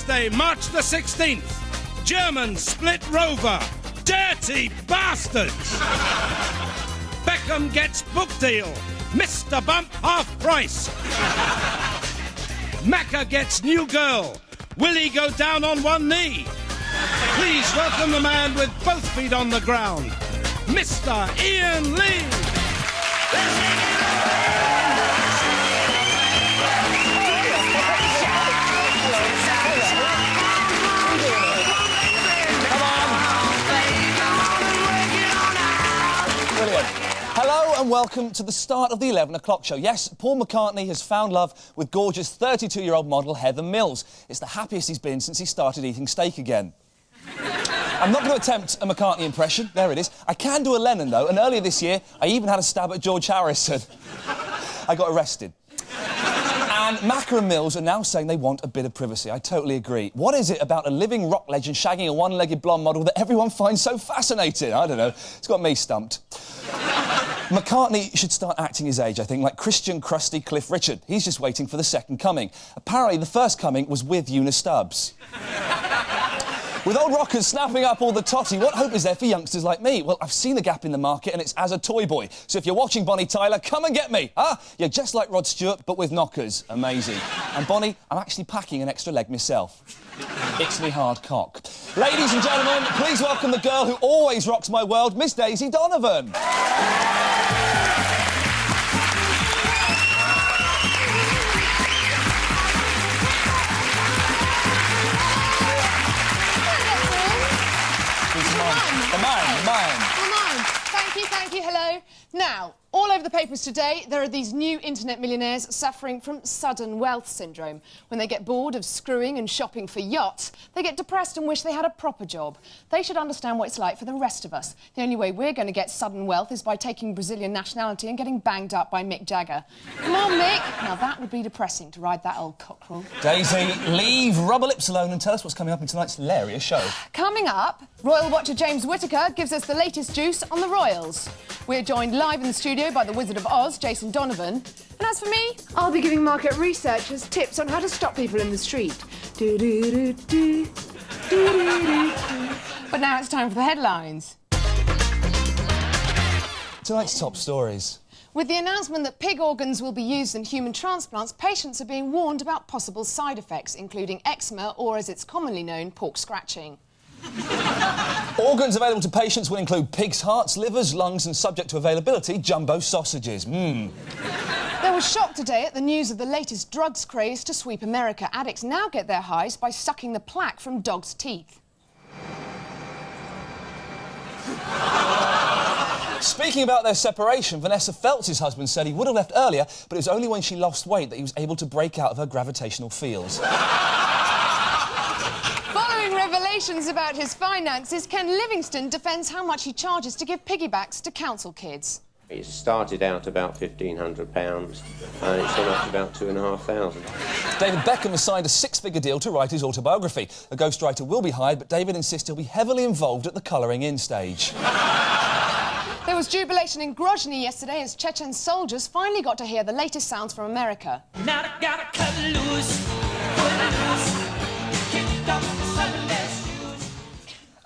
Thursday, March the 16th. German split rover. Dirty bastards! Beckham gets book deal. Mr. Bump half price. Macca gets new girl. Will he go down on one knee? Please welcome the man with both feet on the ground, Mr. Iain Lee. Brilliant. Hello and welcome to the start of the 11 o'clock show. Yes, Paul McCartney has found love with gorgeous 32-year-old model Heather Mills. It's the happiest he's been since he started eating steak again. I'm not going to attempt a McCartney impression. There it is. I can do a Lennon, though, and earlier this year, I even had a stab at George Harrison. I got arrested. And Macca and Mills are now saying they want a bit of privacy. I totally agree. What is it about a living rock legend shagging a one-legged blonde model that everyone finds so fascinating? I don't know. It's got me stumped. McCartney should start acting his age, I think, like Christian Crusty Cliff Richard. He's just waiting for the second coming. Apparently, the first coming was with Eunice Stubbs. With old rockers snapping up all the totty, what hope is there for youngsters like me? Well, I've seen the gap in the market and it's as a toy boy. So if you're watching Bonnie Tyler, come and get me. Ah, you're just like Rod Stewart, but with knockers. Amazing. And Bonnie, I'm actually packing an extra leg myself. It's me hard cock. Ladies and gentlemen, please welcome the girl who always rocks my world, Miss Daisy Donovan. Mine. Thank you, hello. Now, all over the papers today, there are these new internet millionaires suffering from sudden wealth syndrome. When they get bored of screwing and shopping for yachts, they get depressed and wish they had a proper job. They should understand what it's like for the rest of us. The only way we're going to get sudden wealth is by taking Brazilian nationality and getting banged up by Mick Jagger. Come on, Mick. Now, that would be depressing, to ride that old cockerel. Daisy, leave rubber lips alone and tell us what's coming up in tonight's hilarious show. Coming up, Royal watcher James Whittaker gives us the latest juice on the Royals. We're joined live in the studio by the Wizard of Oz, Jason Donovan. And as for me, I'll be giving market researchers tips on how to stop people in the street. But now it's time for the headlines. Tonight's top stories. With the announcement that pig organs will be used in human transplants, patients are being warned about possible side effects, including eczema or, as it's commonly known, pork scratching. Organs available to patients will include pig's hearts, livers, lungs and, subject to availability, jumbo sausages. There was shock today at the news of the latest drugs craze to sweep America. Addicts now get their highs by sucking the plaque from dogs' teeth. Speaking about their separation, Vanessa Feltz's husband said he would have left earlier, but it was only when she lost weight that he was able to break out of her gravitational fields. Revelations about his finances, Ken Livingstone defends how much he charges to give piggybacks to council kids. It started out about £1,500 and it's gone up to about £2,500. David Beckham has signed a six-figure deal to write his autobiography. A ghostwriter will be hired, but David insists he'll be heavily involved at the colouring-in stage. There was jubilation in Grozny yesterday as Chechen soldiers finally got to hear the latest sounds from America. Now I gotta cut loose, kick off the Sunday shoes.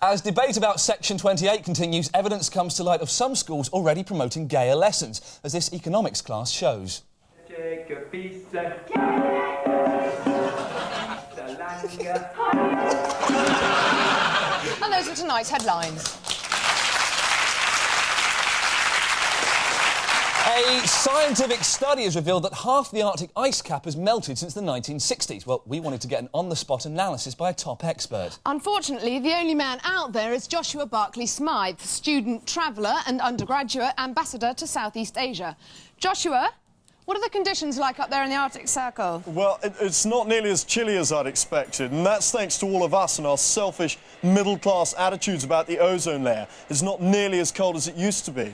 As debate about Section 28 continues, evidence comes to light of some schools already promoting gayer lessons, as this economics class shows. Take a piece of And those are tonight's headlines. A scientific study has revealed that half the Arctic ice cap has melted since the 1960s. Well, we wanted to get an on-the-spot analysis by a top expert. Unfortunately, the only man out there is Joshua Barclay Smythe, student traveller and undergraduate ambassador to Southeast Asia. Joshua, what are the conditions like up there in the Arctic Circle? Well, it's not nearly as chilly as I'd expected, and that's thanks to all of us and our selfish, middle-class attitudes about the ozone layer. It's not nearly as cold as it used to be.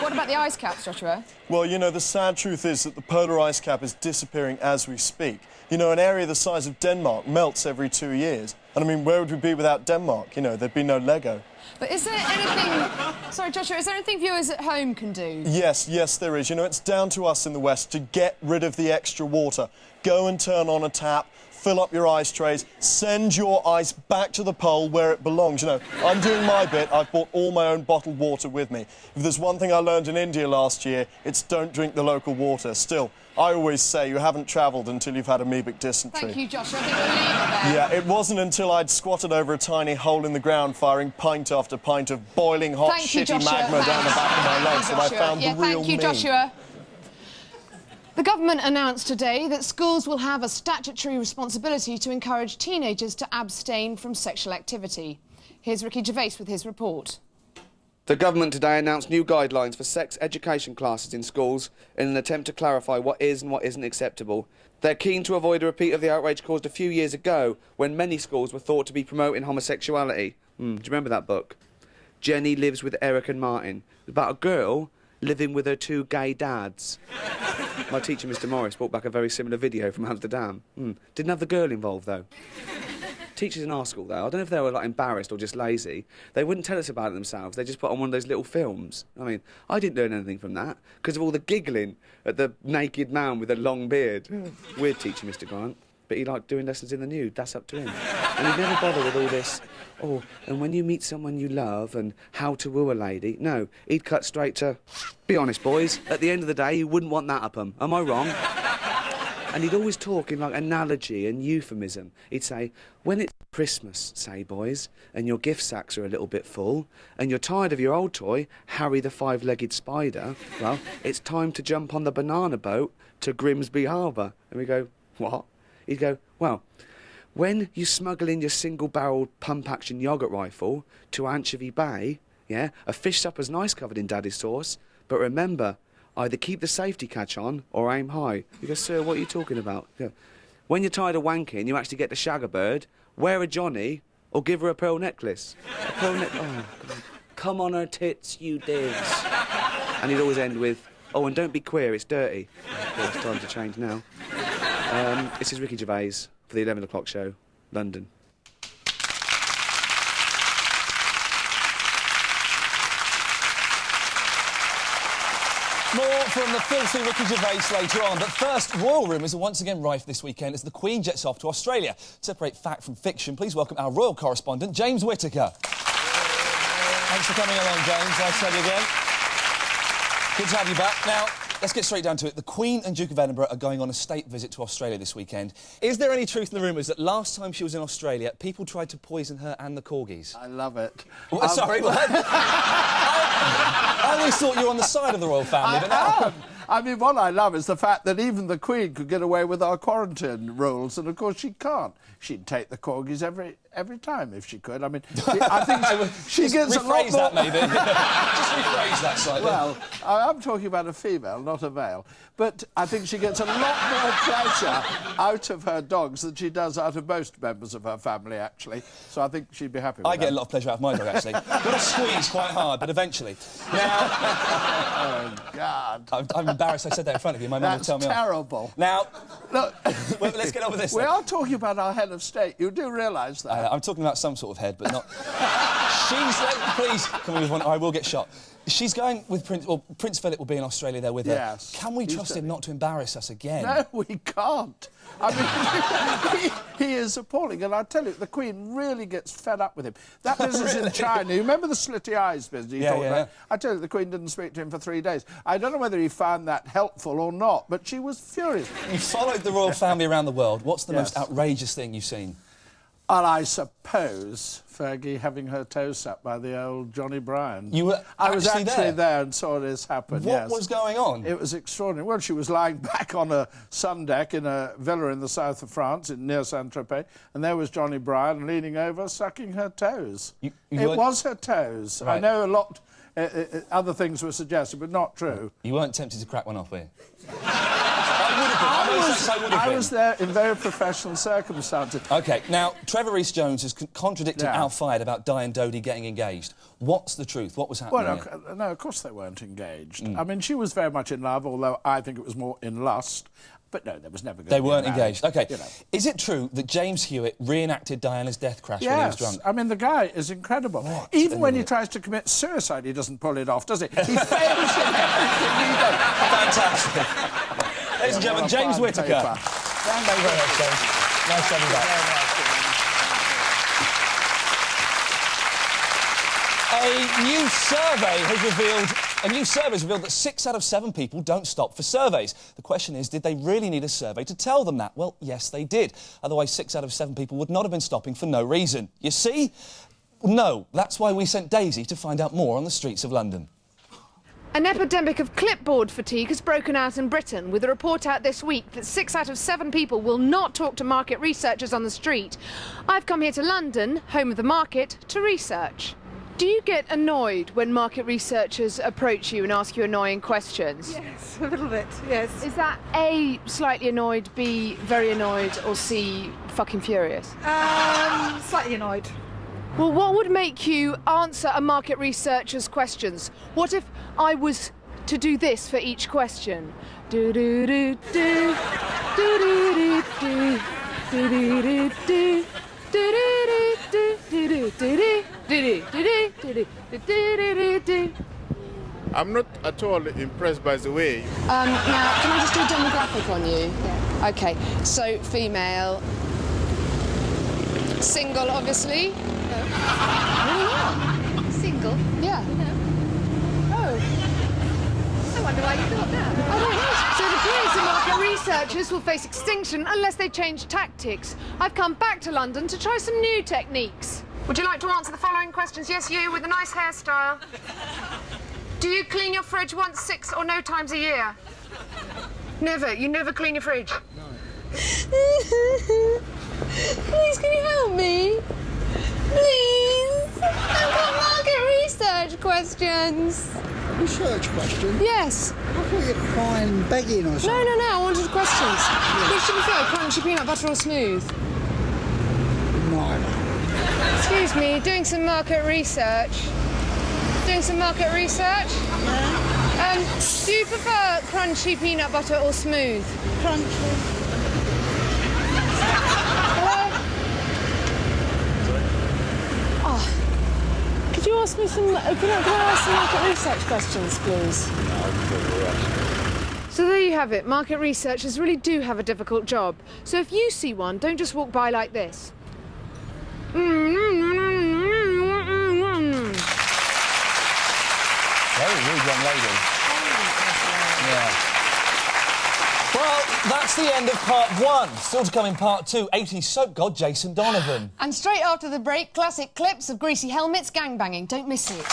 What about the ice caps, Joshua? Well, you know, the sad truth is that the polar ice cap is disappearing as we speak. You know, an area the size of Denmark melts every 2 years. And, I mean, where would we be without Denmark? You know, there'd be no Lego. But is there anything... Sorry, Joshua, is there anything viewers at home can do? Yes, there is. You know, it's down to us in the West to get rid of the extra water. Go and turn on a tap, fill up your ice trays, send your ice back to the pole where it belongs. You know, I'm doing my bit. I've brought all my own bottled water with me. If there's one thing I learned in India last year, it's don't drink the local water. Still, I always say you haven't travelled until you've had amoebic dysentery. Thank you, Joshua. I think we'll leave it there. Yeah, it wasn't until I'd squatted over a tiny hole in the ground firing pint after pint of boiling hot, Thank you, shitty Joshua. magma down the back of my legs that I found the real Thank you, me. Joshua. The government announced today that schools will have a statutory responsibility to encourage teenagers to abstain from sexual activity. Here's Ricky Gervais with his report. The government today announced new guidelines for sex education classes in schools in an attempt to clarify what is and what isn't acceptable. They're keen to avoid a repeat of the outrage caused a few years ago when many schools were thought to be promoting homosexuality. Do you remember that book? Jenny Lives with Eric and Martin. It's about a girl living with her two gay dads. My teacher, Mr. Morris, brought back a very similar video from Amsterdam. Didn't have the girl involved, though. Teachers in our school, though, I don't know if they were, like, embarrassed or just lazy. They wouldn't tell us about it themselves. They just put on one of those little films. I mean, I didn't learn anything from that because of all the giggling at the naked man with a long beard. Weird teacher, Mr. Grant. But he liked doing lessons in the nude. That's up to him. And he'd never bother with all this, oh, and when you meet someone you love and how to woo a lady. No, he'd cut straight to, be honest, boys, at the end of the day, you wouldn't want that up 'em. Am I wrong? And he'd always talk in, like, analogy and euphemism. He'd say, when it's Christmas, say, boys, and your gift sacks are a little bit full, and you're tired of your old toy, Harry the Five-Legged Spider, well, it's time to jump on the banana boat to Grimsby Harbour. And we go, what? He'd go, well, when you smuggle in your single-barreled pump-action yoghurt rifle to Anchovy Bay, yeah, a fish supper's nice covered in daddy's sauce, but remember, either keep the safety catch on or aim high. You go, sir, what are you talking about? You go, when you're tired of wanking, you actually get to shag a bird, wear a Johnny, or give her a pearl necklace. A pearl oh, God. Come on her tits, you digs. And he'd always end with, oh, and don't be queer, it's dirty. Well, it's time to change now. This is Ricky Gervais for the 11 o'clock show, London. More from the filthy Ricky Gervais later on. But first, royal rumours are once again rife this weekend as the Queen jets off to Australia. To separate fact from fiction, please welcome our royal correspondent, James Whittaker. Thanks for coming along, James. Nice to have you again. Good to have you back. Now, let's get straight down to it. The Queen and Duke of Edinburgh are going on a state visit to Australia this weekend. Is there any truth in the rumours that last time she was in Australia, people tried to poison her and the corgis? I love it. Sorry, what? I always thought you were on the side of the royal family, but now... I mean, what I love is the fact that even the Queen could get away with our quarantine rules, and of course she can't. She'd take the corgis every time if she could. I mean, I think she gets a lot more... Rephrase that, maybe. Just rephrase that slightly. Well, I'm talking about a female, not a male. But I think she gets a lot more pleasure out of her dogs than she does out of most members of her family, actually. So I think she'd be happy with that. I get a lot of pleasure out of my dog, actually. Got to squeeze quite hard, but eventually. Now... Oh, God. I'm embarrassed I said that in front of you. My mum will tell me That's terrible. off. Now... Look... let's get on with this. We then. are talking about our head of state. You do realise that. I'm talking about some sort of head, but not... Please, can we move on? I will get shot. She's going with Prince Philip will be in Australia there with her. Yes. Can we trust him not to embarrass us again? No, we can't. I mean, he is appalling. And I tell you, the Queen really gets fed up with him. That business in China, you remember the slitty eyes business you talked about? I tell you, the Queen didn't speak to him for 3 days. I don't know whether he found that helpful or not, but she was furious. You followed the royal family around the world. What's the most outrageous thing you've seen? And I suppose Fergie having her toes sucked by the old Johnny Bryan. You were I was actually there and saw this happen, What was going on? It was extraordinary. Well, she was lying back on a sun deck in a villa in the south of France, near Saint-Tropez, and there was Johnny Bryan leaning over, sucking her toes. It was her toes. Right. I know a lot... other things were suggested, but not true. You weren't tempted to crack one off, were you? I was there in very professional circumstances. OK, now, Trevor Rees-Jones has contradicted Al Fayed about Di and Dodie getting engaged. What's the truth? What was happening? Well, no, of course they weren't engaged. I mean, she was very much in love, although I think it was more in lust. But no, there was never going to be They weren't engaged. OK. You know. Is it true that James Hewitt reenacted Diana's death crash when he was drunk? I mean, the guy is incredible. Even when he tries to commit suicide, he doesn't pull it off, does he? He fails in everything he does. Fantastic. Ladies and gentlemen, James Whittaker. Thank you very much, James. Nice to have you back. A new survey has revealed that 6 out of 7 people don't stop for surveys. The question is, did they really need a survey to tell them that? Well, yes, they did. Otherwise, 6 out of 7 people would not have been stopping for no reason. You see? No. That's why we sent Daisy to find out more on the streets of London. An epidemic of clipboard fatigue has broken out in Britain, with a report out this week that 6 out of 7 people will not talk to market researchers on the street. I've come here to London, home of the market, to research. Do you get annoyed when market researchers approach you and ask you annoying questions? Yes, a little bit, yes. Is that A, slightly annoyed, B, very annoyed, or C, fucking furious? Slightly annoyed. Well, what would make you answer a market researcher's questions? What if I was to do this for each question? Do-do-do-do, do-do-do-do, do-do-do-do, do-do-do-do. I'm not at all impressed by the way. Now, can I just do a demographic on you? Yeah. OK, so female. Single, obviously. No. Really not. Single? Yeah. No. Oh. I wonder why you thought that. I don't know. So it appears the market researchers will face extinction unless they change tactics. I've come back to London to try some new techniques. Would you like to answer the following questions? Yes, you, with a nice hairstyle. Do you clean your fridge once, 6 or no times a year? Never. You never clean your fridge? No. Please, can you help me? Please. I've got market research questions. Research questions? Yes. I thought you were crying, begging or something. No, I wanted questions. Which do you prefer, crunchy peanut butter or smooth? Neither. Excuse me, doing some market research. Doing some market research? Yeah. Do you prefer crunchy peanut butter or smooth? Crunchy. Could you ask me some... Can I ask some market research questions, please? So there you have it. Market researchers really do have a difficult job. So if you see one, don't just walk by like this. Very rude young lady. Yeah. Well, that's the end of part 1. Still to come in part 2, 80s soap god Jason Donovan. And straight after the break, classic clips of greasy helmets gangbanging. Don't miss it.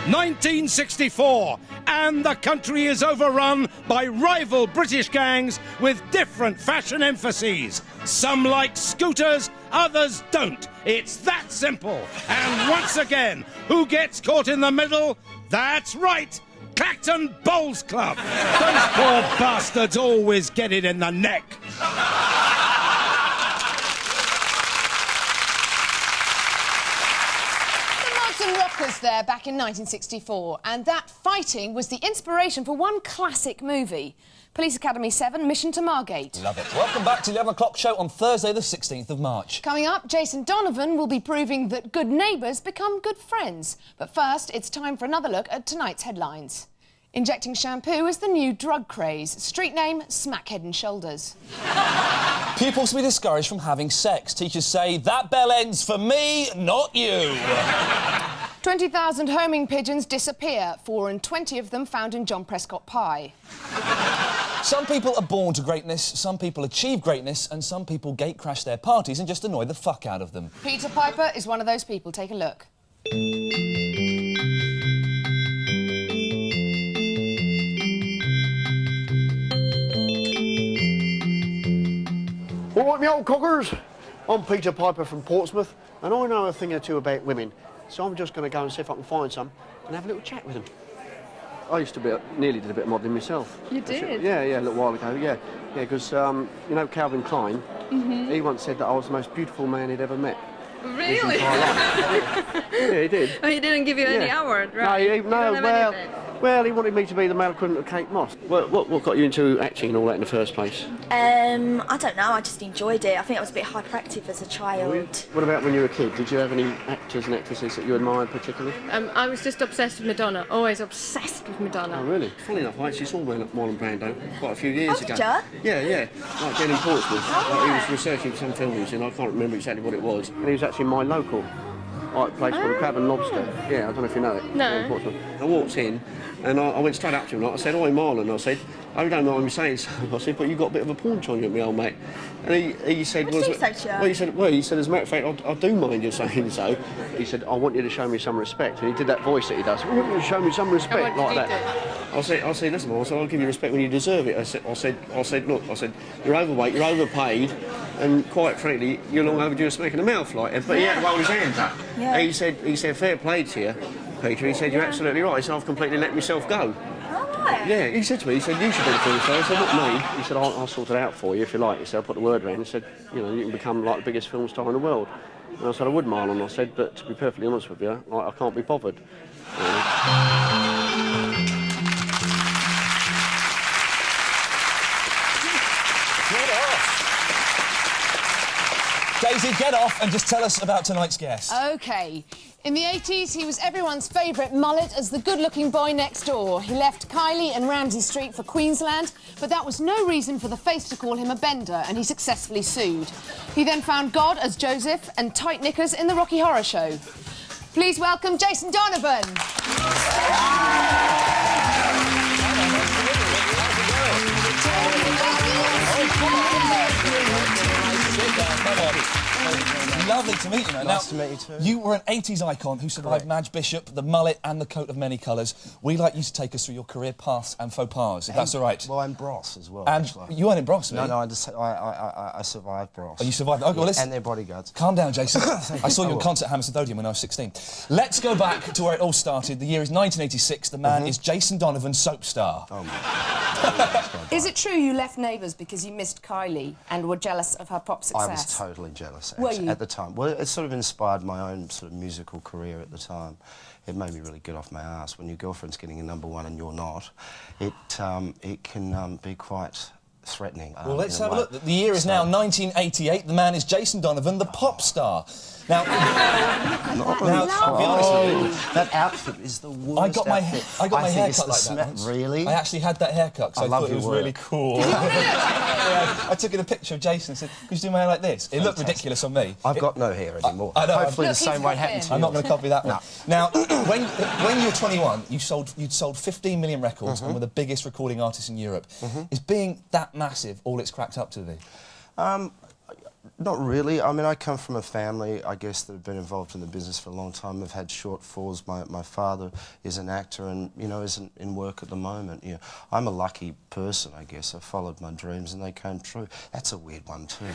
...1964, and the country is overrun by rival British gangs with different fashion emphases. Some like scooters, others don't. It's that simple. And once again, who gets caught in the middle? That's right, Clacton Bowls Club. Those poor bastards always get it in the neck. And rockers there back in 1964, and that fighting was the inspiration for one classic movie, Police Academy 7, Mission to Margate. Love it. Welcome back to the 11 o'clock show on Thursday the 16th of March. Coming up, Jason Donovan will be proving that good neighbours become good friends. But first, it's time for another look at tonight's headlines. Injecting shampoo is the new drug craze. Street name, Smack Head and Shoulders. Pupils to be discouraged from having sex. Teachers say, that bell ends for me, not you. 20,000 homing pigeons disappear, 4 and 20 of them found in John Prescott pie. Some people are born to greatness, some people achieve greatness, and some people gatecrash their parties and just annoy the fuck out of them. Peter Piper is one of those people. Take a look. All right, me old cockers. I'm Peter Piper from Portsmouth, and I know a thing or two about women. So I'm just going to go and see if I can find some and have a little chat with them. I used to nearly did a bit of modelling myself. You did? Yeah, a little while ago, yeah. Yeah, because, you know Calvin Klein? He once said that I was the most beautiful man he'd ever met. Really? Yeah, he did. Oh, he didn't give you any award, right? No, well, Well, he wanted me to be the male equivalent of Kate Moss. What got you into acting and all that in the first place? I don't know, I just enjoyed it. I think I was a bit hyperactive as a child. What about when you were a kid? Did you have any actors and actresses that you admired particularly? I was just obsessed with Madonna, always obsessed with Madonna. Oh, really? Funny enough, I actually saw Marlon Brando quite a few years ago. Did you? Yeah. Like down in Portsmouth. Like, he was researching some film he was in, I can't remember exactly what it was. And he was actually my local. Like a place called the Crab and Lobster. Yeah, I don't know if you know it. No. I walked in and I went straight up to him. I said, "Oi, Marlon." I said, "I don't know what I'm saying." So I said, "But you've got a bit of a paunch on you, my old mate." And he said, What did he say to you? he said, as a matter of fact, I do mind you saying so. He said, "I want you to show me some respect." And he did that voice that he does. "I want you to show me some respect," like that. I said, "Listen, Marlon, I'll give you respect when you deserve it." I said, "Look, you're overweight, you're overpaid, and quite frankly, you're long overdue of smacking the mouth like that." But he had to roll his hands up. Yeah. He said, "Fair play to you, Peter." He said, "You're absolutely right." He said, "I've completely let myself go." Right. Yeah, he said to me, he said, "You should be the film star." I said, "Not me." He said, I'll sort it out for you if you like." He said, "I'll put the word around." He said, "You know, you can become like the biggest film star in the world." And I said, "I would, Marlon." I said, "But to be perfectly honest with you, like, I can't be bothered." Daisy, get off and just tell us about tonight's guest. OK. In the 80s, he was everyone's favourite mullet as the good-looking boy next door. He left Kylie and Ramsay Street for Queensland, but that was no reason for the Face to call him a bender, and he successfully sued. He then found God as Joseph and tight knickers in the Rocky Horror Show. Please welcome Jason Donovan. Lovely to meet you, man. Nice to meet you too. You were an 80s icon who survived Madge Bishop, the mullet and the coat of many colours. We'd like you to take us through your career paths and faux pas, if that's all right. Well, I'm Bros as well, And actually. you weren't in Bros, No, I survived Bros. Oh, you survived? Okay, well, listen. And their bodyguards. Calm down, Jason. I saw you on concert at Hammersmith Odeon when I was 16. Let's go back to where it all started. The year is 1986. The man is Jason Donovan, soap star. Oh, my Is it true you left Neighbours because you missed Kylie and were jealous of her pop success? I was totally jealous Were you? at the time. Well, it sort of inspired my own sort of musical career at the time. It made me really get off my ass. When your girlfriend's getting a #1 and you're not, it can be quite threatening. Well, let's have a look. The year is now 1988. The man is Jason Donovan, the pop star. Now, I'll be honest with you. That outfit is the worst. I got my hair cut like that once. Really? I actually had that haircut because I thought it was really cool. Yeah, I took in a picture of Jason and said, "Could you do my hair like this?" It looked ridiculous on me. I've got no hair anymore. I know. Hopefully the same won't happen to you. I'm not going to copy that one. Now, when you were 21, you'd sold 15 million records and were the biggest recording artist in Europe. Is being that massive all it's cracked up to be? Not really. I mean, I come from a family, I guess, that have been involved in the business for a long time. They've had shortfalls. My father is an actor and, you know, isn't in work at the moment. You know, I'm a lucky person, I guess. I followed my dreams and they came true. That's a weird one, too.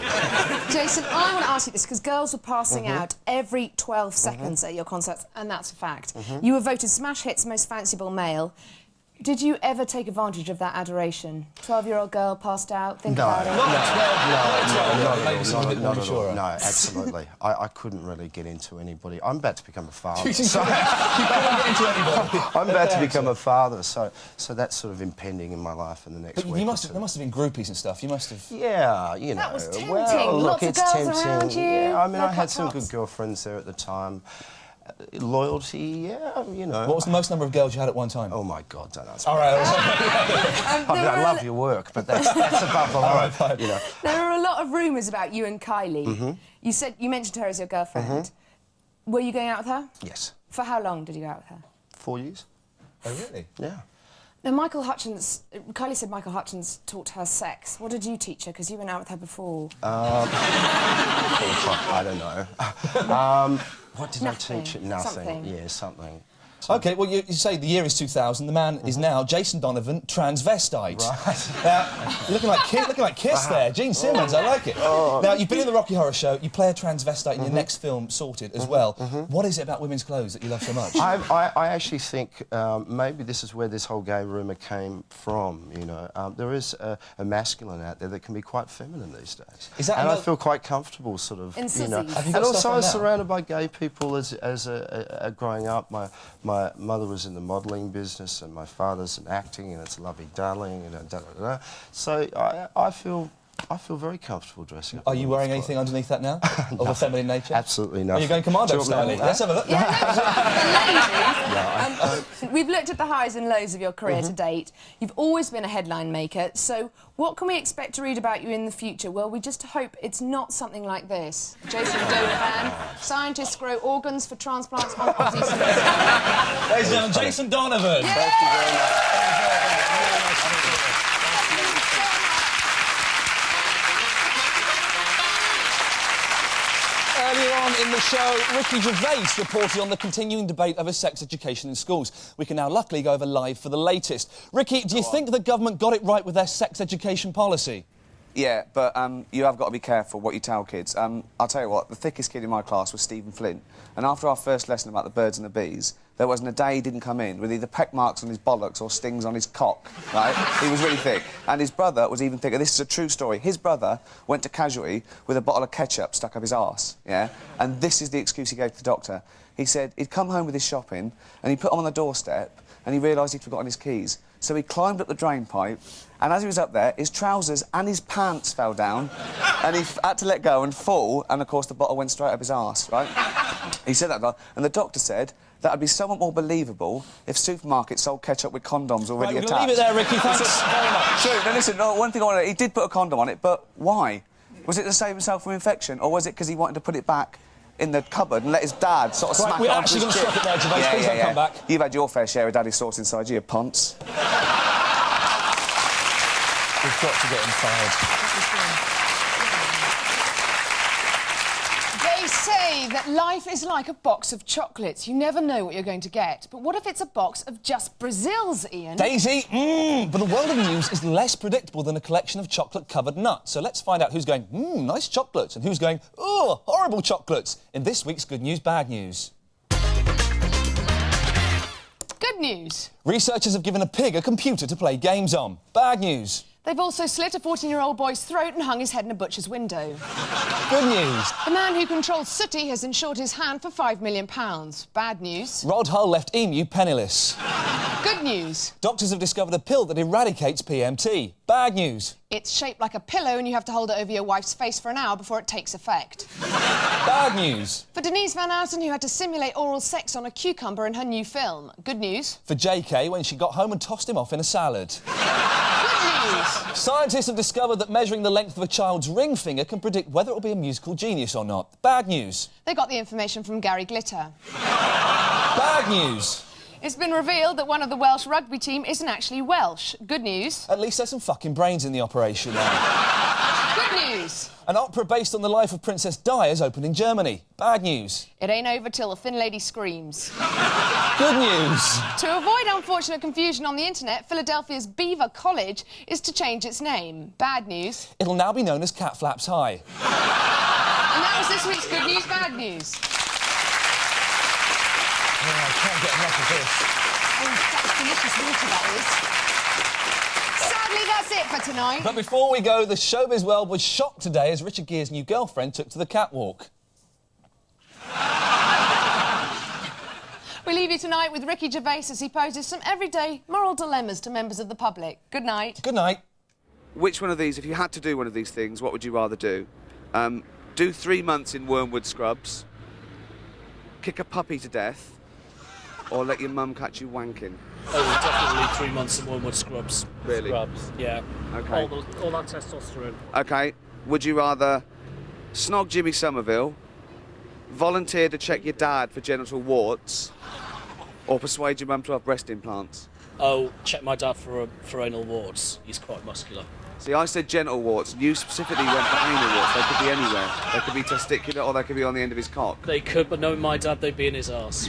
Jason, I want to ask you this, because girls were passing out every 12 seconds at your concerts, and that's a fact. You were voted Smash Hit's most fanciable male. Did you ever take advantage of that adoration? 12-year-old girl passed out, think about it. No, absolutely. I couldn't really get into anybody. I'm about to become a father. I'm about to become a father, so that's sort of impending in my life in the next week. There must have been groupies and stuff. You must have. Yeah, you know. That was tempting. Well, look, Lots of it's girls tempting. around you. Yeah, I mean, No I had some cut-ups. good girlfriends there at the time. Loyalty, yeah, you know. What was the most number of girls you had at one time? Oh my God, don't ask me. All right. I mean, I love your work, but that's above the line. Right, you know. There are a lot of rumours about you and Kylie. You mentioned her as your girlfriend. Were you going out with her? Yes. For how long did you go out with her? 4 years. Oh, really? Yeah. Now, Kylie said Michael Hutchins taught her sex. What did you teach her? Because you went out with her before. I don't know. What did Nothing. I teach it? Nothing. Something. Yeah, something. OK, well, you say the year is 2000. The man is now Jason Donovan, transvestite. Right. Looking like Kiss there. Gene Simmons, I like it. Now, you've been in the Rocky Horror Show. You play a transvestite in your next film, Sorted, as well. What is it about women's clothes that you love so much? I actually think maybe this is where this whole gay rumour came from, you know. There is a masculine out there that can be quite feminine these days. Is that and I feel quite comfortable, sort of, in you know. sissies. And also I was surrounded by gay people as growing up. My My mother was in the modelling business, and my father's in acting, and it's Lovey Darling, and da-da-da-da. So I feel very comfortable dressing up. Are you wearing anything underneath that now? Of a feminine nature? Absolutely nothing. Are you going commando style? Let's have a look. We've looked at the highs and lows of your career to date. You've always been a headline maker, so what can we expect to read about you in the future? Well, we just hope it's not something like this. Jason Donovan, scientists grow organs for transplants on Aussie Smith. Ladies and gentlemen, Jason Donovan. Yeah. Thank you very much. Earlier on in the show, Ricky Gervais reported on the continuing debate over sex education in schools. We can now luckily go over live for the latest. Ricky, do you think the government got it right with their sex education policy? Yeah, but you have got to be careful what you tell kids. I'll tell you what, the thickest kid in my class was Stephen Flint, and after our first lesson about the birds and the bees, there wasn't a day he didn't come in with either peck marks on his bollocks or stings on his cock, right? He was really thick. And his brother was even thicker. This is a true story. His brother went to Casualty with a bottle of ketchup stuck up his arse, yeah? And this is the excuse he gave to the doctor. He said he'd come home with his shopping, and he put them on the doorstep, and he realised he'd forgotten his keys. So he climbed up the drain pipe, and as he was up there, his trousers and his pants fell down, and he had to let go and fall, and of course the bottle went straight up his arse, right? He said that, and the doctor said that'd be somewhat more believable if supermarkets sold ketchup with condoms already attached. We'll leave it there, Ricky. Thanks very much. True. Now listen, one thing I want to... He did put a condom on it, but why? Was it to save himself from infection, or was it because he wanted to put it back in the cupboard and let his dad sort of smack it onto his chin? We're actually going to stop it there, Gervais. Please don't come back. You've had your fair share of daddy's sauce inside you, ponce. We've got to get him fired. They say that life is like a box of chocolates. You never know what you're going to get. But what if it's a box of just Brazils, Iain? Daisy, But the world of news is less predictable than a collection of chocolate-covered nuts. So let's find out who's going, nice chocolates, and who's going, horrible chocolates, in this week's Good News, Bad News. Good news. Researchers have given a pig a computer to play games on. Bad news. They've also slit a 14-year-old boy's throat and hung his head in a butcher's window. Good news. The man who controls Sooty has insured his hand for £5 million. Bad news. Rod Hull left Emu penniless. Good news. Doctors have discovered a pill that eradicates PMT. Bad news. It's shaped like a pillow and you have to hold it over your wife's face for an hour before it takes effect. Bad news. For Denise Van Outen, who had to simulate oral sex on a cucumber in her new film. Good news. For JK, when she got home and tossed him off in a salad. Scientists have discovered that measuring the length of a child's ring finger can predict whether it will be a musical genius or not. Bad news. They got the information from Gary Glitter. Bad news. It's been revealed that one of the Welsh rugby team isn't actually Welsh. Good news. At least there's some fucking brains in the operation now. Good news. An opera based on the life of Princess Di is opened in Germany. Bad news. It ain't over till the thin lady screams. Good news. To avoid unfortunate confusion on the internet, Philadelphia's Beaver College is to change its name. Bad news. It'll now be known as Cat Flaps High. And that was this week's Good News, Bad News. Oh, I can't get enough of this. Oh, that's delicious water, that is. Sadly, that's it for tonight. But before we go, the showbiz world was shocked today as Richard Gere's new girlfriend took to the catwalk. We leave you tonight with Ricky Gervais as he poses some everyday moral dilemmas to members of the public. Good night. Good night. Which one of these, if you had to do one of these things, what would you rather do? Do 3 months in Wormwood Scrubs, kick a puppy to death, or let your mum catch you wanking? Oh, definitely 3 months in Wormwood Scrubs. Really? Scrubs, yeah. Okay. All that testosterone. OK. Would you rather snog Jimmy Somerville, volunteer to check your dad for genital warts, or persuade your mum to have breast implants? Oh, check my dad for anal warts. He's quite muscular. See, I said genital warts, and you specifically went for anal warts. They could be anywhere. They could be testicular, or they could be on the end of his cock. They could, but knowing my dad, they'd be in his arse.